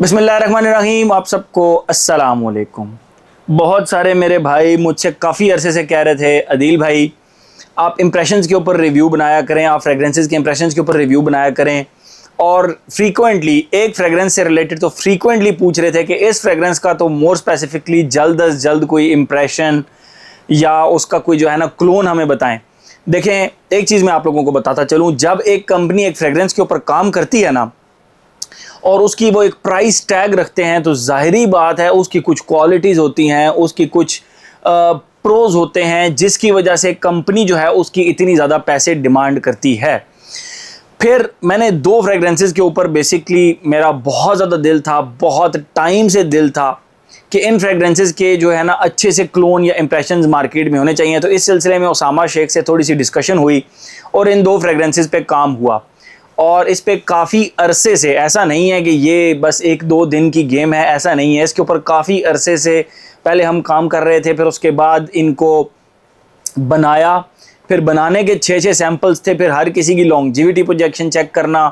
बिस्मिल्लाहिर्रहमानिर्रहीम। आप सबको अस्सलाम वालेकुम। बहुत सारे मेरे भाई मुझसे काफ़ी अरसे से कह रहे थे, अदील भाई आप इम्प्रेशंस के ऊपर रिव्यू बनाया करें, आप फ्रेगरेंसेस के इम्प्रेशंस के ऊपर रिव्यू बनाया करें। और फ्रीक्वेंटली एक फ्रेगरेंस से रिलेटेड तो फ्रीक्वेंटली पूछ रहे थे कि इस फ्रेगरेंस का तो मोर स्पेसिफिकली जल्द अज जल्द कोई इम्प्रेशन या उसका कोई जो है ना क्लोन हमें बताएं। देखें, एक चीज़ मैं आप लोगों को बताता चलूँ, जब एक कंपनी एक फ्रेगरेंस के ऊपर काम करती है ना और उसकी वो एक प्राइस टैग रखते हैं, तो जाहिरी बात है उसकी कुछ क्वालिटीज़ होती हैं, उसकी कुछ प्रोज होते हैं, जिसकी वजह से कंपनी जो है उसकी इतनी ज़्यादा पैसे डिमांड करती है। फिर मैंने दो फ्रेगरेंसेस के ऊपर बेसिकली मेरा बहुत ज़्यादा दिल था, बहुत टाइम से दिल था कि इन फ्रेगरेंसेस के जो है ना अच्छे से क्लोन या इंप्रेशंस मार्केट में होने चाहिए। तो इस सिलसिले में उसामा शेख से थोड़ी सी डिस्कशन हुई और इन दो फ्रेगरेंसेस पे काम हुआ। और इस पे काफ़ी अरसे से, ऐसा नहीं है कि ये बस एक दो दिन की गेम है, ऐसा नहीं है, इसके ऊपर काफ़ी अरसे से पहले हम काम कर रहे थे। फिर उसके बाद इनको बनाया, फिर बनाने के 6 सैंपल्स थे, फिर हर किसी की लॉन्जिविटी प्रोजेक्शन चेक करना,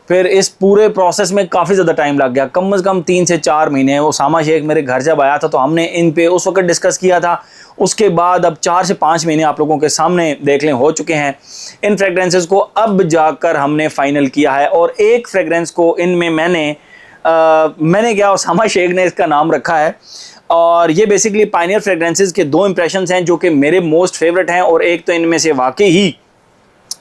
फिर इस पूरे प्रोसेस में काफ़ी ज़्यादा टाइम लग गया, कम से कम 3 से 4 महीने। उसामा शेख मेरे घर जब आया था तो हमने इन पे उस वक्त डिस्कस किया था। उसके बाद अब 4 से 5 महीने आप लोगों के सामने देख लें हो चुके हैं इन फ्रेगरेंसेस को, अब जाकर हमने फाइनल किया है। और एक फ्रेगरेंस को इनमें मैंने क्या, उसामा शेख ने इसका नाम रखा है। और ये बेसिकली पायनियर फ्रेगरेंसेस के दो इंप्रेशंस हैं जो कि मेरे मोस्ट फेवरेट हैं। और एक तो इनमें से वाकई ही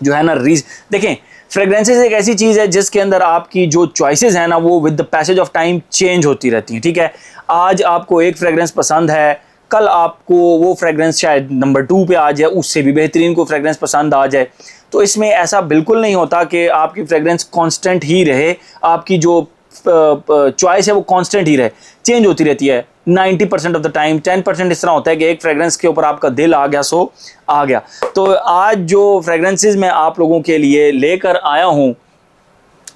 जो है ना देखें, फ्रेगरेंसेस एक ऐसी चीज़ है जिसके अंदर आपकी जो चॉइसेस हैं ना वो with the passage of time change होती रहती हैं। ठीक है, आज आपको एक फ्रेगरेंस पसंद है, कल आपको वो फ्रेगरेंस शायद नंबर 2 पे आ जाए, उससे भी बेहतरीन को फ्रेगरेंस पसंद आ जाए। तो इसमें ऐसा बिल्कुल नहीं होता कि आपकी फ्रेगरेंस कांस्टेंट ही रहे, आपकी जो चॉइस है वो कांस्टेंट ही रहे, चेंज होती रहती है 90% ऑफ द टाइम। 10% इस तरह होता है कि एक फ्रेगरेंस के ऊपर आपका दिल आ गया सो आ गया। तो आज जो फ्रेगरेंसेस मैं आप लोगों के लिए लेकर आया हूँ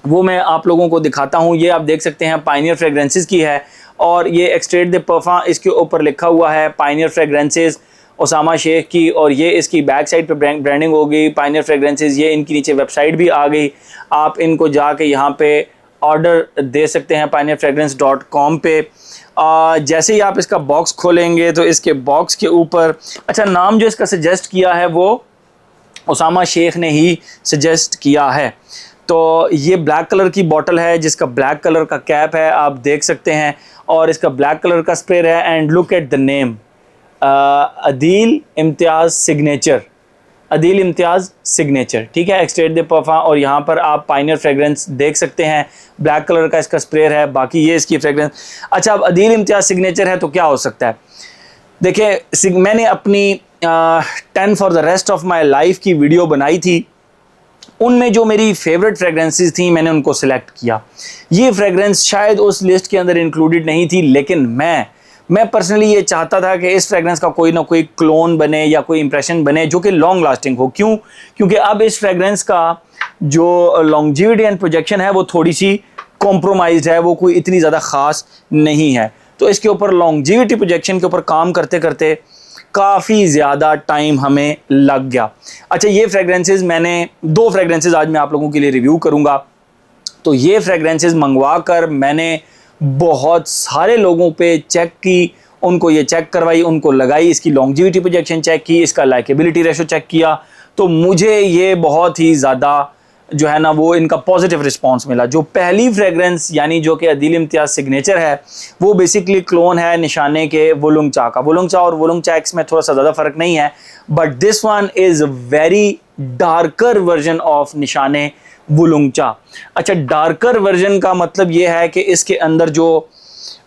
वो मैं आप लोगों को दिखाता हूँ। ये आप देख सकते हैं पायनियर फ्रेगरेंसेस की है और ये एक्सट्रेट द परफ्यूम, इसके ऊपर लिखा हुआ है पायनियर फ्रेगरेंसेस उसामा शेख की। और ये इसकी बैक साइड पे ब्रांडिंग हो गई पायनियर फ्रेगरेंसेस। ये इनकी नीचे वेबसाइट भी आ गई, आप इनको जाके यहाँ पे ऑर्डर दे सकते हैं pioneerfragrance.com पे। जैसे ही आप इसका बॉक्स खोलेंगे तो इसके बॉक्स के ऊपर, अच्छा, नाम जो इसका सजेस्ट किया है वो उसामा शेख ने ही सजेस्ट किया है। तो ये ब्लैक कलर की बॉटल है जिसका ब्लैक कलर का कैप है, आप देख सकते हैं, और इसका ब्लैक कलर का स्प्रे है। And look at the name, Adeel Imtiaz signature, Adeel Imtiaz signature. ठीक है, एक्सट्रेट द परफ्यूम। और यहाँ पर आप पायनियर फ्रेगरेंस देख सकते हैं, ब्लैक कलर का इसका स्प्रे है। बाकी ये इसकी फ्रेगरेंस, अच्छा, अब अदील इम्तियाज़ सिग्नेचर है तो क्या हो सकता है। देखिए, मैंने अपनी 10 for the rest of my life की वीडियो बनाई थी, उनमें जो मेरी फेवरेट फ्रेगरेंसेस थी मैंने उनको सिलेक्ट किया। ये फ्रेगरेंस शायद उस लिस्ट के अंदर इंक्लूडेड नहीं थी, लेकिन मैं पर्सनली ये चाहता था कि इस फ्रेगरेंस का कोई ना कोई क्लोन बने या कोई इंप्रेशन बने जो कि लॉन्ग लास्टिंग हो। क्यों? क्योंकि अब इस फ्रेगरेंस का जो लॉन्जिविटी एंड प्रोजेक्शन है वो थोड़ी सी कॉम्प्रोमाइज्ड है, वो कोई इतनी ज़्यादा ख़ास नहीं है। तो इसके ऊपर लॉन्जिविटी प्रोजेक्शन के ऊपर काम करते करते काफ़ी ज़्यादा टाइम हमें लग गया। अच्छा, ये फ्रेगरेंसेस, मैंने दो फ्रेगरेंसेस आज मैं आप लोगों के लिए रिव्यू करूँगा। तो ये फ्रेगरेंसेस मंगवा कर मैंने बहुत सारे लोगों पे चेक की, उनको ये चेक करवाई, उनको लगाई, इसकी लॉन्जिविटी प्रोजेक्शन चेक की, इसका लाइकेबिलिटी रेशो चेक किया। तो मुझे ये बहुत ही ज़्यादा जो है ना वो इनका पॉजिटिव रिस्पांस मिला। जो पहली फ्रेगरेंस यानी जो कि अदील इम्तियाज़ सिग्नेचर है वो बेसिकली क्लोन है निशाने के वुलुंग चा का। वुलुंग चा और वुलुंग चा एक्स में थोड़ा सा ज़्यादा फ़र्क नहीं है, but this one is very darker version of निशाने वुलुंग चा। अच्छा, डार्कर वर्जन का मतलब ये है कि इसके अंदर जो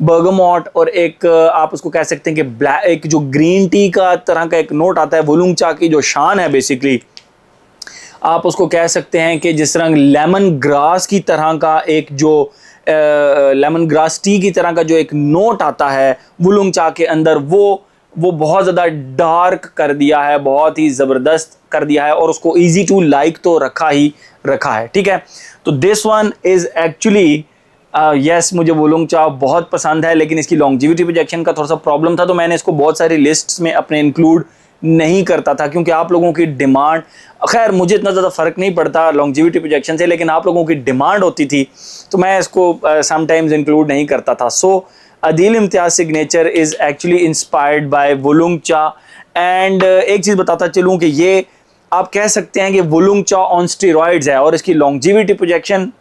बर्गमॉट और एक आप उसको कह सकते हैं कि ब्लैक, एक जो ग्रीन टी का तरह का एक नोट आता है। वुलुंग चा की जो शान है बेसिकली आप उसको कह सकते हैं कि जिस तरह लेमन ग्रास की तरह का एक जो लेमन ग्रास टी की तरह का जो एक नोट आता है वुलुंग चा के अंदर, वो बहुत ज़्यादा डार्क कर दिया है, बहुत ही ज़बरदस्त कर दिया है, और उसको इजी टू लाइक तो रखा है। ठीक है, तो this one is actually yes, मुझे वुलुंग चा बहुत पसंद है, लेकिन इसकी लॉन्जिविटी प्रोजेक्शन का थोड़ा सा प्रॉब्लम था, तो मैंने इसको बहुत सारी लिस्ट्स में अपने इंक्लूड नहीं करता था, क्योंकि आप लोगों की डिमांड, खैर मुझे इतना ज़्यादा फ़र्क नहीं पड़ता लॉन्जिविटी प्रोजेक्शन से, लेकिन आप लोगों की डिमांड होती थी तो मैं इसको समटाइम्स इंक्लूड नहीं करता था। So Adeel Imtiaz signature is actually inspired by Wulong Cha. And एक चीज़ बताता चलूँ कि ये आप कह सकते हैं कि वुलुंगचा ऑन स्टेरॉइड्स है, और इसकी लॉन्जिविटी प्रोजेक्शन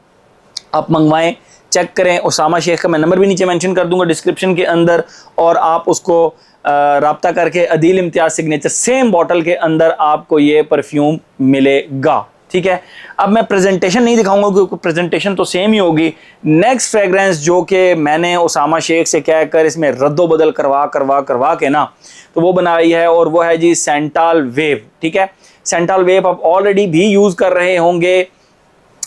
आप मंगवाएं, चेक करें। उसामा शेख का मैं नंबर भी नीचे मेंशन कर दूंगा डिस्क्रिप्शन के अंदर, और आप उसको राब्ता करके Adeel Imtiaz signature same bottle के अंदर आपको ये परफ्यूम मिलेगा, ठीक है। अब मैं प्रेजेंटेशन नहीं दिखाऊंगा क्योंकि प्रेजेंटेशन तो सेम ही होगी। नेक्स्ट फ्रेग्रेंस जो कि मैंने उसामा शेख से कहकर इसमें रद्दो बदल करवा के ना तो वो बनाई है, और वो है जी सेंटाल वेव, ठीक है। सेंटाल वेव आप ऑलरेडी भी यूज़ कर रहे होंगे,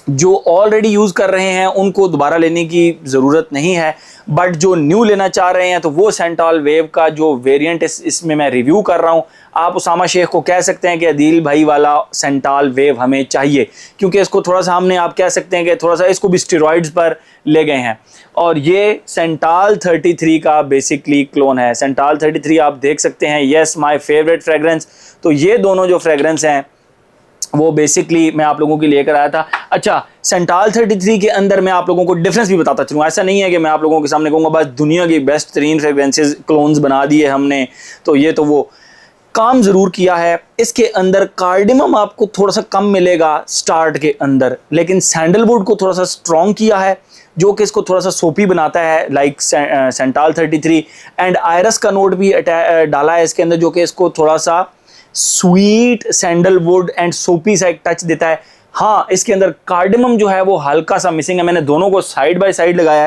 जो ऑलरेडी यूज़ कर रहे हैं उनको दोबारा लेने की ज़रूरत नहीं है, बट जो न्यू लेना चाह रहे हैं तो वो सेंटाल वेव का जो वेरिएंट इसमें मैं रिव्यू कर रहा हूँ, आप उसामा शेख को कह सकते हैं कि अदील भाई वाला सेंटाल वेव हमें चाहिए, क्योंकि इसको थोड़ा सा हमने, आप कह सकते हैं कि थोड़ा सा इसको भी स्टेरॉइड्स पर ले गए हैं। और ये सेंटाल 33 का बेसिकली क्लोन है। सेंटाल 33 आप देख सकते हैं, येस माय फेवरेट फ्रेग्रेंस। तो ये दोनों जो फ्रेग्रेंस हैं वो बेसिकली मैं आप लोगों के लिए लेकर आया था। अच्छा, सेंटाल 33 के अंदर मैं आप लोगों को डिफरेंस भी बताता चलूँ। ऐसा नहीं है कि मैं आप लोगों के सामने कहूँगा बस दुनिया की बेस्ट तरीन फ्रेग्रेंसेस क्लोन्स बना दिए हमने, तो ये तो वो काम ज़रूर किया है। इसके अंदर कार्डिमम आपको थोड़ा सा कम मिलेगा स्टार्ट के अंदर, लेकिन सैंडलवुड को थोड़ा सा स्ट्रॉन्ग किया है जो कि इसको थोड़ा सा सोपी बनाता है, लाइक सेंटाल 33। एंड आयरस का नोट भी डाला है इसके अंदर, जो कि इसको थोड़ा सा स्वीट सैंडलवुड एंड सोपी सा एक टच देता है। हाँ, इसके अंदर कार्डिमम जो है वो हल्का सा मिसिंग है। मैंने दोनों को साइड बाय साइड लगाया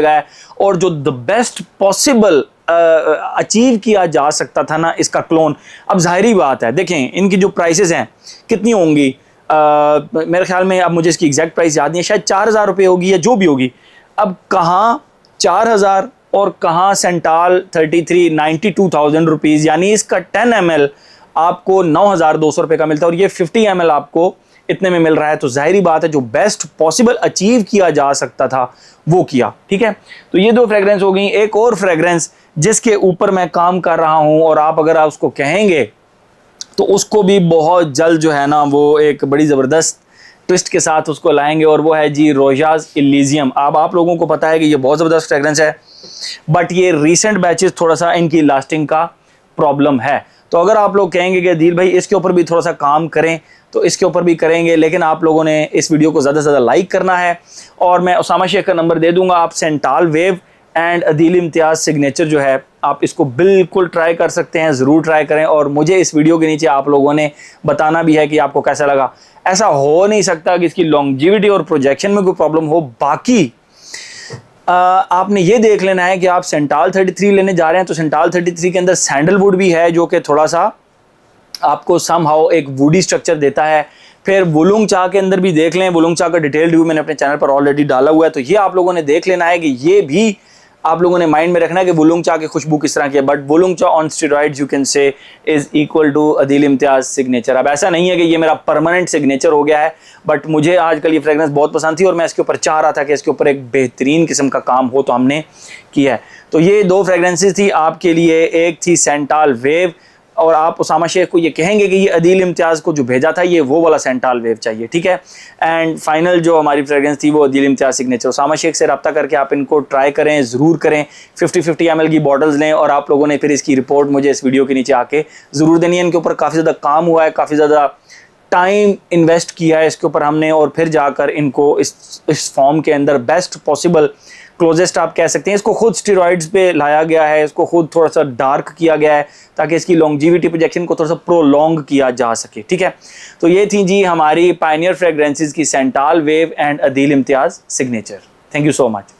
है, और जो द बेस्ट पॉसिबल अचीव किया जा सकता था ना इसका क्लोन, अब जाहिरी बात है, देखें इनकी जो प्राइसेस हैं कितनी होंगी, मेरे ख्याल में अब मुझे इसकी एग्जैक्ट प्राइस याद नहीं है, शायद 4,000 रुपये होगी या जो भी होगी। अब कहाँ 4,000 और कहाँ सेंटाल 33 92,000 रुपीज़, यानी इसका 10 ml आपको 9,200 रुपये का मिलता है, और ये 50 ml आपको इतने में मिल रहा है। तो जाहिरी बात है जो बेस्ट पॉसिबल अचीव किया जा सकता था वो किया, ठीक है। तो ये दो फ्रेग्रेंस हो गई। एक और फ्रेग्रेंस जिसके ऊपर मैं काम कर रहा हूँ, और आप अगर आप उसको कहेंगे तो उसको भी बहुत जल्द जो है ना वो एक बड़ी ज़बरदस्त ट्विस्ट के साथ उसको लाएंगे, और वो है जी रोजाज इलीजियम। अब आप लोगों को पता है कि ये बहुत ज़बरदस्त फ्रेग्रेंस है, बट ये रीसेंट बैचेस थोड़ा सा इनकी लास्टिंग का प्रॉब्लम है। तो अगर आप लोग कहेंगे कि अदील भाई इसके ऊपर भी थोड़ा सा काम करें, तो इसके ऊपर भी करेंगे, लेकिन आप लोगों ने इस वीडियो को ज़्यादा से ज़्यादा लाइक करना है। और मैं उसामा शेख का नंबर दे दूंगा, आप सेंटाल वेव एंड अदील इम्तियाज़ सिग्नेचर जो है आप इसको बिल्कुल ट्राई कर सकते हैं, ज़रूर ट्राई करें। और मुझे इस वीडियो के नीचे आप लोगों ने बताना भी है कि आपको कैसा लगा। ऐसा हो नहीं सकता कि इसकी लॉन्जिविटी और प्रोजेक्शन में कोई प्रॉब्लम हो। बाकी आपने ये देख लेना है कि आप सेंटाल 33 लेने जा रहे हैं तो सेंटाल 33 के अंदर सैंडलवुड भी है, जो कि थोड़ा सा आपको समहाउ एक वुडी स्ट्रक्चर देता है। फिर वुलुंगचा के अंदर भी देख लें, वुलुंगचा का डिटेल रिव्यू मैंने अपने चैनल पर ऑलरेडी डाला हुआ है, तो ये आप लोगों ने देख लेना है कि ये भी आप लोगों ने माइंड में रखना है कि वुलुंगचा की खुशबू किस तरह की है। But Wulong Cha on steroids you can say is equal to Adeel Imtiaz signature. अब ऐसा नहीं है कि ये मेरा परमानेंट सिग्नेचर हो गया है, बट मुझे आजकल ये फ्रेग्रेंस बहुत पसंद थी और मैं इसके ऊपर चाह रहा था कि इसके ऊपर एक बेहतरीन किस्म का काम हो, तो हमने किया है। तो ये दो फ्रेग्रेंसेस थी आपके लिए, एक थी सेंटाल वेव, और आप उसामा शेख को ये कहेंगे कि ये अदील इम्तियाज़ को जो भेजा था ये वो वाला सेंटाल वेव चाहिए, ठीक है। एंड फाइनल जो हमारी फ्रेग्रेंस थी वो अदील इम्तियाज़ सिग्नेचर। उसामा शेख से रब्ता करके आप इनको ट्राई करें, ज़रूर करें। 50-50 ml की बॉटल्स लें, और आप लोगों ने फिर इसकी रिपोर्ट मुझे इस वीडियो के नीचे आके ज़रूर देनी है। इनके ऊपर काफ़ी ज़्यादा काम हुआ है, काफ़ी ज़्यादा टाइम इन्वेस्ट किया है इसके ऊपर हमने, और फिर जाकर इनको इस फॉर्म के अंदर बेस्ट पॉसिबल क्लोजेस्ट आप कह सकते हैं। इसको खुद स्टेरॉइड्स पे लाया गया है, इसको खुद थोड़ा सा डार्क किया गया है ताकि इसकी लॉन्जिविटी प्रोजेक्शन को थोड़ा सा प्रोलॉन्ग किया जा सके, ठीक है। तो ये थी जी हमारी पायनियर फ्रेग्रेंसेस की सेंटाल वेव and Adeel Imtiaz signature. Thank you so much.